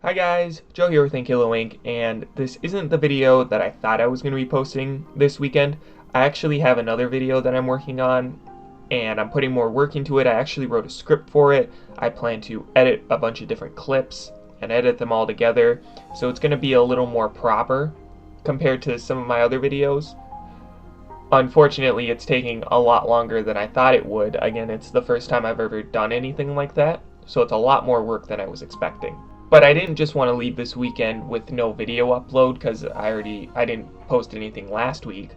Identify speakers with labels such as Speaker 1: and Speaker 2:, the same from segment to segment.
Speaker 1: Hi guys, Joe here with Kilo Inc. and this isn't the video that I thought I was going to be posting this weekend. I actually have another video that I'm working on and I'm putting more work into it. I actually wrote a script for it. I plan to edit a bunch of different clips and edit them all together, so it's going to be a little more proper compared to some of my other videos. Unfortunately, it's taking a lot longer than I thought it would. Again, it's the first time I've ever done anything like that, so it's a lot more work than I was expecting. But I didn't just want to leave this weekend with no video upload because I didn't post anything last week.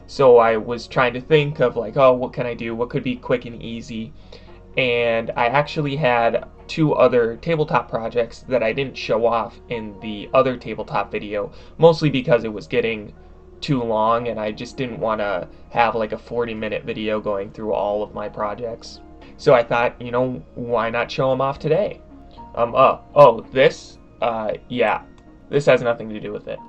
Speaker 1: So I was trying to think of like, oh, what can I do? What could be quick and easy? And I actually had two other tabletop projects that I didn't show off in the other tabletop video, mostly because it was getting too long and I just didn't want to have like a 40-minute video going through all of my projects. So I thought, why not show them off today? Yeah, this has nothing to do with it.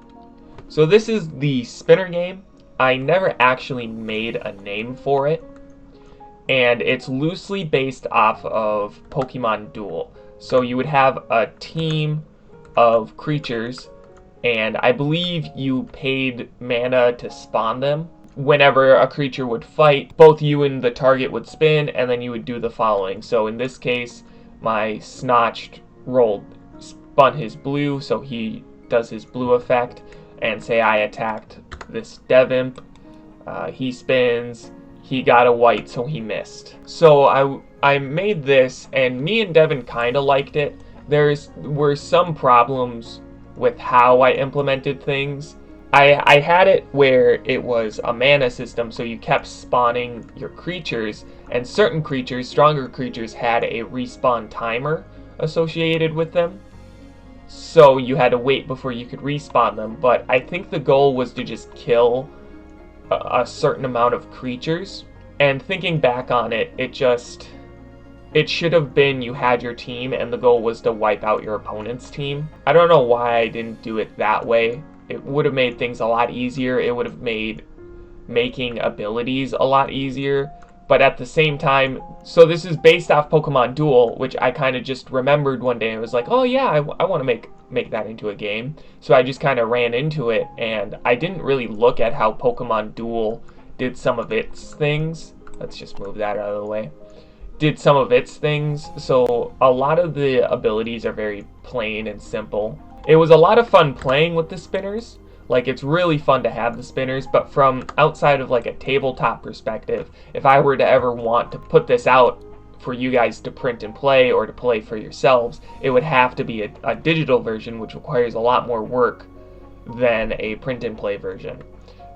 Speaker 1: So this is the spinner game. I never actually made a name for it, and it's loosely based off of Pokemon Duel. So you would have a team of creatures, and I believe you paid mana to spawn them. Whenever a creature would fight, both you and the target would spin, and then you would do the following. So in this case, my Snotched spun his blue, so he does his blue effect, and say I attacked this Devimp, he spins, he got a white, so he missed. So I made this, and me and Devin kind of liked it. There were some problems with how I implemented things. I had it where it was a mana system, so you kept spawning your creatures, and certain creatures, stronger creatures, had a respawn timer associated with them. So you had to wait before you could respawn them, but I think the goal was to just kill a certain amount of creatures. And thinking back on it, it should have been you had your team and the goal was to wipe out your opponent's team. I don't know why I didn't do it that way. It would have made things a lot easier. It would have made making abilities a lot easier. But at the same time, so this is based off Pokemon Duel, which I kind of just remembered one day and was like, oh yeah, I want to make that into a game. So I just kind of ran into it, and I didn't really look at how Pokemon Duel did some of its things. Let's just move that out of the way. Did some of its things, so a lot of the abilities are very plain and simple. It was a lot of fun playing with the spinners. Like, it's really fun to have the spinners, but from outside of like a tabletop perspective, if I were to ever want to put this out for you guys to print and play or to play for yourselves, it would have to be a digital version, which requires a lot more work than a print and play version.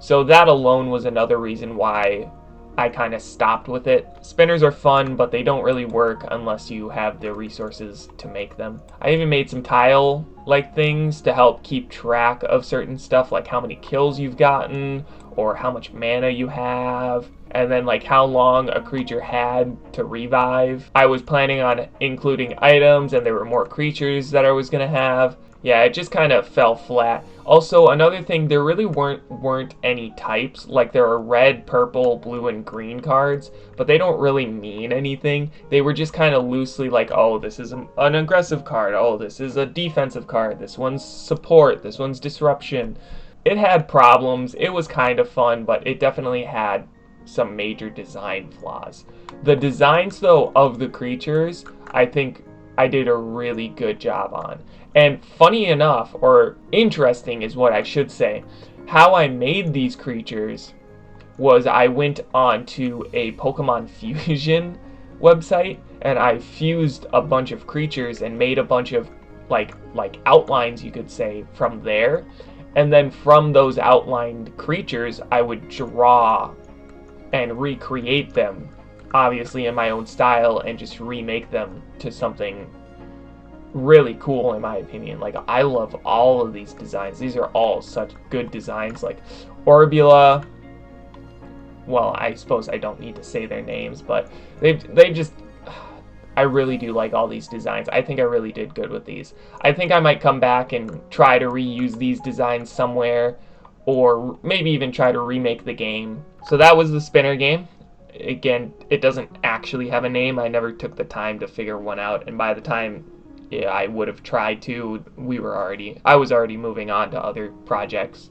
Speaker 1: So that alone was another reason why I kind of stopped with it. Spinners are fun, but they don't really work unless you have the resources to make them. I even made some tile-like things to help keep track of certain stuff, like how many kills you've gotten, or how much mana you have, and then like how long a creature had to revive. I was planning on including items, and there were more creatures that I was going to have. Yeah, it just kind of fell flat. Also, another thing, there really weren't any types. Like, there are red, purple, blue, and green cards, but they don't really mean anything. They were just kind of loosely like, oh, this is an aggressive card. Oh, this is a defensive card. This one's support. This one's disruption. It had problems. It was kind of fun, but it definitely had some major design flaws. The designs, though, of the creatures, I think I did a really good job on. And funny enough, or interesting is what I should say, how I made these creatures was I went on to a Pokemon Fusion website and I fused a bunch of creatures and made a bunch of like outlines, you could say, from there. And then from those outlined creatures, I would draw and recreate them, obviously in my own style, and just remake them to something really cool in my opinion. Like, I love all of these designs. These are all such good designs. Like Orbula, well, I suppose I don't need to say their names, but they just, I really do like all these designs. I think I really did good with these. I think I might come back and try to reuse these designs somewhere, or maybe even try to remake the game. So that was the spinner game. Again, it doesn't actually have a name. I never took the time to figure one out, and by the time yeah, I would have tried to. I was already moving on to other projects.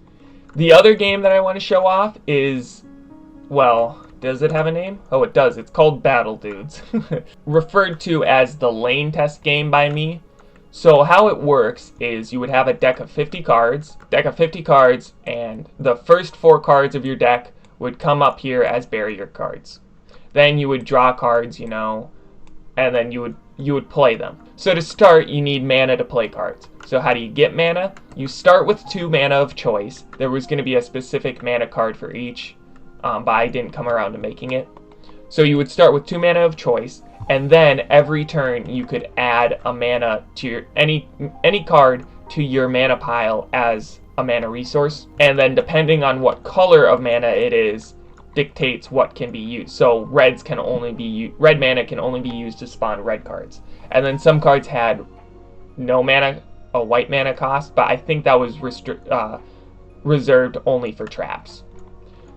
Speaker 1: The other game that I want to show off is, well, does it have a name? Oh, it does. It's called Battle Dudes. Referred to as the lane test game by me. So how it works is you would have a deck of 50 cards, and the first 4 cards of your deck would come up here as barrier cards. Then you would draw cards, and then you would play them. So to start, you need mana to play cards. So how do you get mana? You start with 2 mana of choice. There was going to be a specific mana card for each, but I didn't come around to making it. So you would start with 2 mana of choice, and then every turn you could add a mana to your any card to your mana pile as a mana resource. And then depending on what color of mana it is, dictates what can be used. So red mana can only be used to spawn red cards. And then some cards had no mana, a white mana cost, but I think that was reserved only for traps.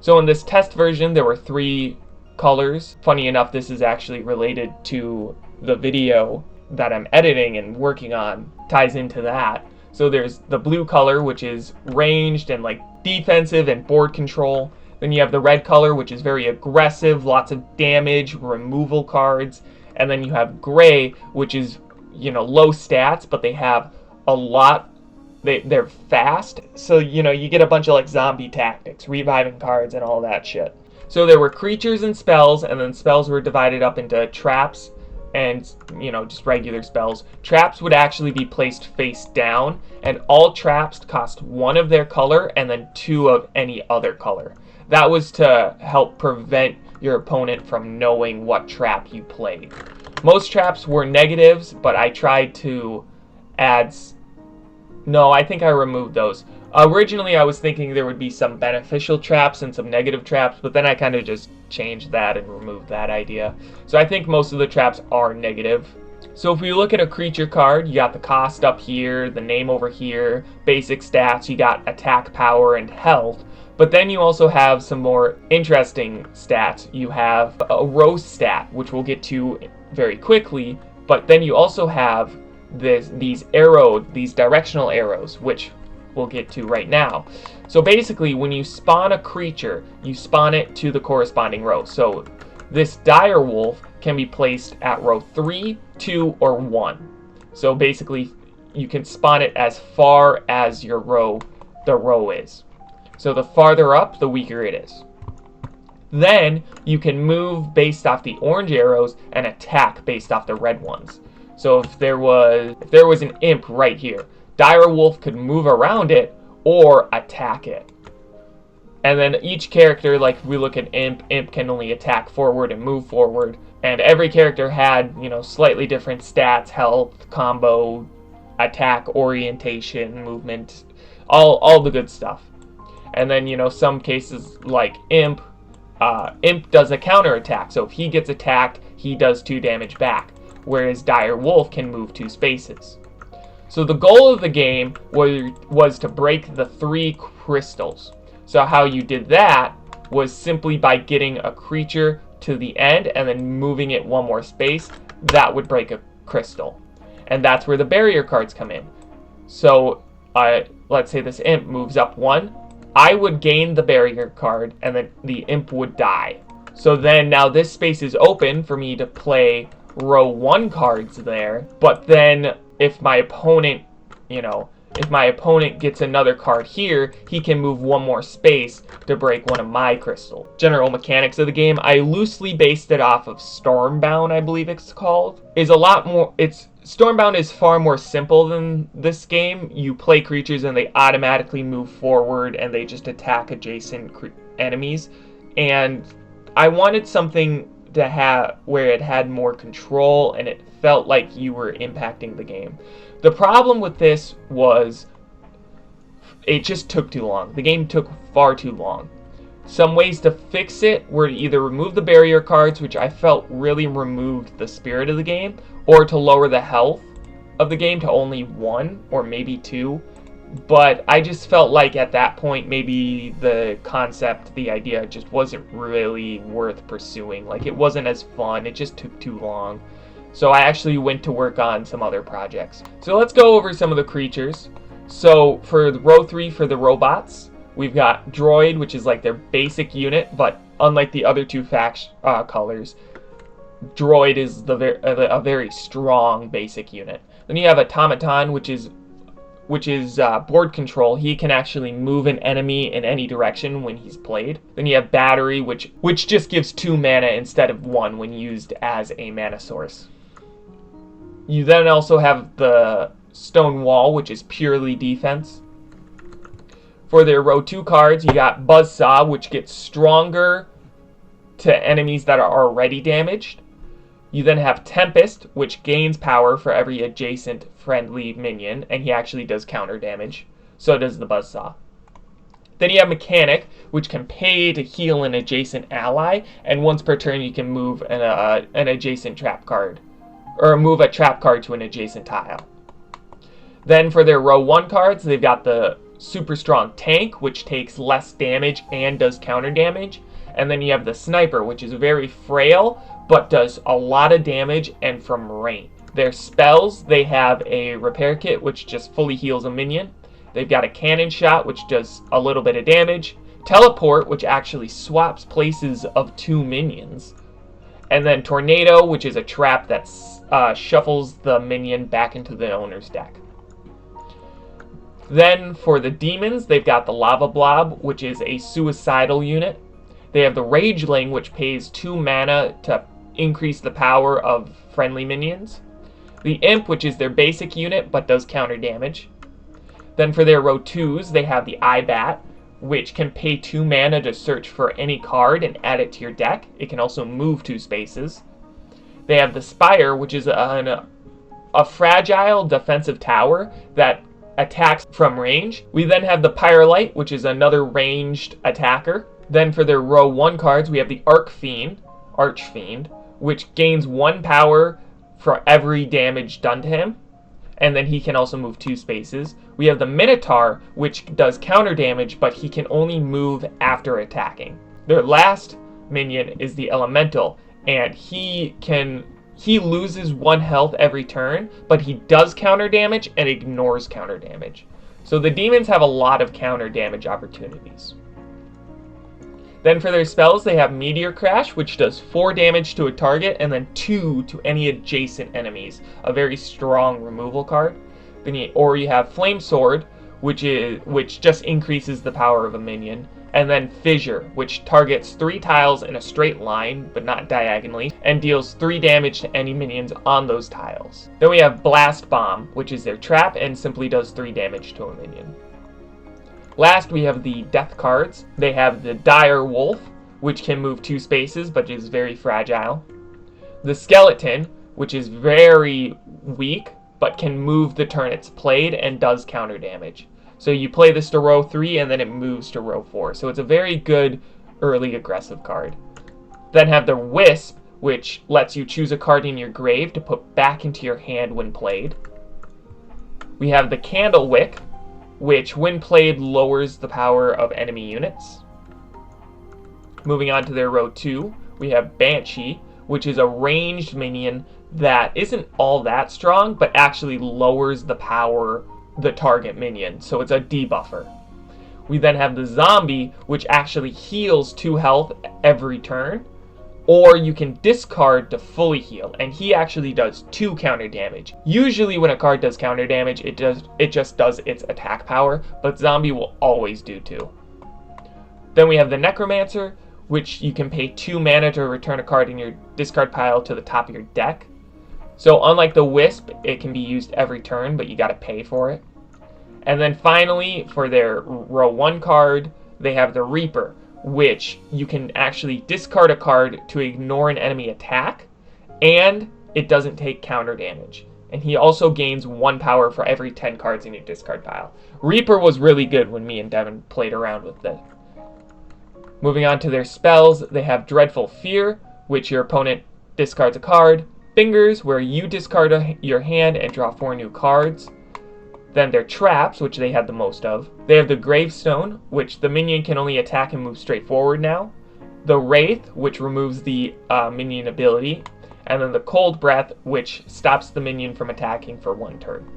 Speaker 1: So in this test version, there were 3 colors. Funny enough, this is actually related to the video that I'm editing and working on, ties into that. So there's the blue color, which is ranged and like defensive and board control. Then you have the red color, which is very aggressive, lots of damage, removal cards. And then you have gray, which is, low stats, but they have a lot. They're fast. So, you get a bunch of like zombie tactics, reviving cards, and all that shit. So there were creatures and spells, and then spells were divided up into traps and, just regular spells. Traps would actually be placed face down, and all traps cost 1 of their color and then 2 of any other color. That was to help prevent your opponent from knowing what trap you played. Most traps were negatives, but I tried to add... No, I think I removed those. Originally, I was thinking there would be some beneficial traps and some negative traps, but then I kind of just changed that and removed that idea. So I think most of the traps are negative. So if we look at a creature card, you got the cost up here, the name over here, basic stats, you got attack, power, and health. But then you also have some more interesting stats. You have a row stat, which we'll get to very quickly, but then you also have these directional arrows, which we'll get to right now. So basically, when you spawn a creature, you spawn it to the corresponding row. So this dire wolf can be placed at row 3, 2, or 1. So basically, you can spawn it as far as the row is. So the farther up, the weaker it is. Then you can move based off the orange arrows and attack based off the red ones. So if there was an imp right here, dire wolf could move around it or attack it. And then each character, like if we look at imp can only attack forward and move forward. And every character had, slightly different stats, health, combo, attack, orientation, movement, all the good stuff. And then, some cases like Imp does a counter attack. So if he gets attacked, he does 2 damage back. Whereas Dire Wolf can move 2 spaces. So the goal of the game was to break the 3 crystals. So how you did that was simply by getting a creature to the end and then moving it 1 more space. That would break a crystal. And that's where the barrier cards come in. So let's say this Imp moves up 1. I would gain the barrier card, and then the Imp would die. So then now this space is open for me to play row 1 cards there, but then if my opponent gets another card here, he can move 1 more space to break one of my crystals. General mechanics of the game, I loosely based it off of Stormbound, I believe it's called. Stormbound is far more simple than this game. You play creatures and they automatically move forward and they just attack adjacent enemies. And I wanted something to have where it had more control and it felt like you were impacting the game. The problem with this was it just took too long. The game took far too long. Some ways to fix it were to either remove the barrier cards, which I felt really removed the spirit of the game, or to lower the health of the game to only 1 or maybe 2. But I just felt like at that point maybe the concept, the idea just wasn't really worth pursuing. Like it wasn't as fun, it just took too long. So I actually went to work on some other projects. So let's go over some of the creatures. So for row 3, for the robots, we've got Droid, which is like their basic unit, but unlike the other two colors, Droid is a very strong basic unit. Then you have Automaton, which is board control. He can actually move an enemy in any direction when he's played. Then you have Battery, which just gives 2 mana instead of 1 when used as a mana source. You then also have the Stone Wall, which is purely defense. For their row 2 cards, you got Buzzsaw, which gets stronger to enemies that are already damaged. You then have Tempest, which gains power for every adjacent friendly minion, and he actually does counter damage. So does the Buzzsaw. Then you have Mechanic, which can pay to heal an adjacent ally, and once per turn you can move an adjacent trap card, or move a trap card to an adjacent tile. Then for their row 1 cards, they've got the super strong Tank, which takes less damage and does counter damage. And then you have the Sniper, which is very frail, but does a lot of damage and from range. Their spells, they have a Repair Kit, which just fully heals a minion. They've got a Cannon Shot, which does a little bit of damage. Teleport, which actually swaps places of 2 minions. And then Tornado, which is a trap that shuffles the minion back into the owner's deck. Then for the demons, they've got the Lava Blob, which is a suicidal unit. They have the Rageling, which pays 2 mana to increase the power of friendly minions. The Imp, which is their basic unit, but does counter damage. Then for their row 2s, they have the Ibat, which can pay 2 mana to search for any card and add it to your deck. It can also move 2 spaces. They have the Spire, which is a fragile defensive tower that attacks from range. We then have the Pyrolite, which is another ranged attacker. Then for their row 1 cards, we have the Archfiend, which gains 1 power for every damage done to him. And then he can also move 2 spaces. We have the Minotaur, which does counter damage, but he can only move after attacking. Their last minion is the Elemental, and he loses 1 health every turn, but he does counter damage and ignores counter damage. So the demons have a lot of counter damage opportunities. Then for their spells, they have Meteor Crash, which does 4 damage to a target and then 2 to any adjacent enemies. A very strong removal card. Then you have Flame Sword, which just increases the power of a minion. And then Fissure, which targets 3 tiles in a straight line, but not diagonally, and deals 3 damage to any minions on those tiles. Then we have Blast Bomb, which is their trap and simply does 3 damage to a minion. Last, we have the death cards. They have the Dire Wolf, which can move 2 spaces, but is very fragile. The Skeleton, which is very weak, but can move the turn it's played and does counter damage. So you play this to row 3, and then it moves to row 4. So it's a very good early aggressive card. Then have the Wisp, which lets you choose a card in your grave to put back into your hand when played. We have the Candlewick, which when played lowers the power of enemy units. Moving on to their row 2, we have Banshee, which is a ranged minion that isn't all that strong, but actually lowers the power the target minion, so it's a debuffer. We then have the Zombie, which actually heals 2 health every turn, or you can discard to fully heal, and he actually does 2 counter damage. Usually when a card does counter damage, it just does its attack power, but Zombie will always do 2. Then we have the Necromancer, which you can pay 2 mana to return a card in your discard pile to the top of your deck. So unlike the Wisp, it can be used every turn, but you gotta pay for it. And then finally, for their row 1 card, they have the Reaper, which you can actually discard a card to ignore an enemy attack, and it doesn't take counter damage. And he also gains 1 power for every 10 cards in your discard pile. Reaper was really good when me and Devin played around with it. Moving on to their spells, they have Dreadful Fear, which your opponent discards a card. Fingers, where you discard your hand and draw 4 new cards. Then their Traps, which they have the most of. They have the Gravestone, which the minion can only attack and move straight forward now. The Wraith, which removes the minion ability. and then the Cold Breath, which stops the minion from attacking for 1 turn.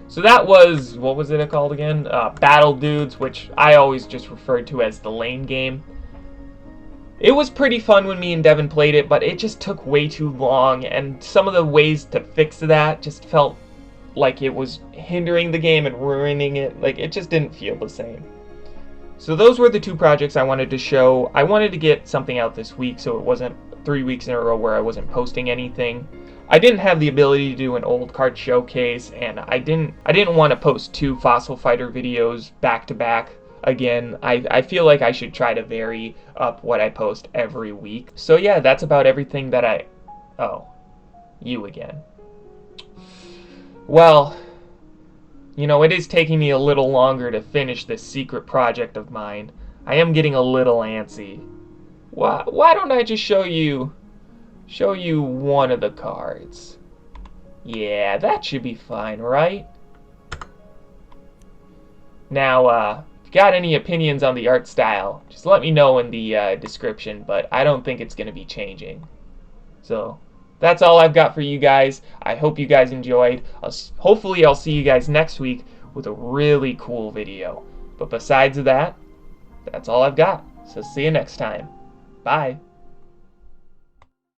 Speaker 1: So that was, what was it called again? Battle Dudes, which I always just referred to as the lane game. It was pretty fun when me and Devin played it, but it just took way too long, and some of the ways to fix that just felt like it was hindering the game and ruining it. Like, it just didn't feel the same. So those were the 2 projects I wanted to show. I wanted to get something out this week so it wasn't 3 weeks in a row where I wasn't posting anything. I didn't have the ability to do an old card showcase, and I didn't want to post 2 Fossil Fighter videos back to back. Again, I feel like I should try to vary up what I post every week. So yeah, that's about everything that Oh, you again. Well, you know, it is taking me a little longer to finish this secret project of mine. I am getting a little antsy. Why don't I just show you one of the cards? Yeah, that should be fine, right? Now, if you got any opinions on the art style, just let me know in the description, but I don't think it's going to be changing. So, that's all I've got for you guys. I hope you guys enjoyed. Hopefully I'll see you guys next week with a really cool video. But besides that, that's all I've got. So see you next time. Bye.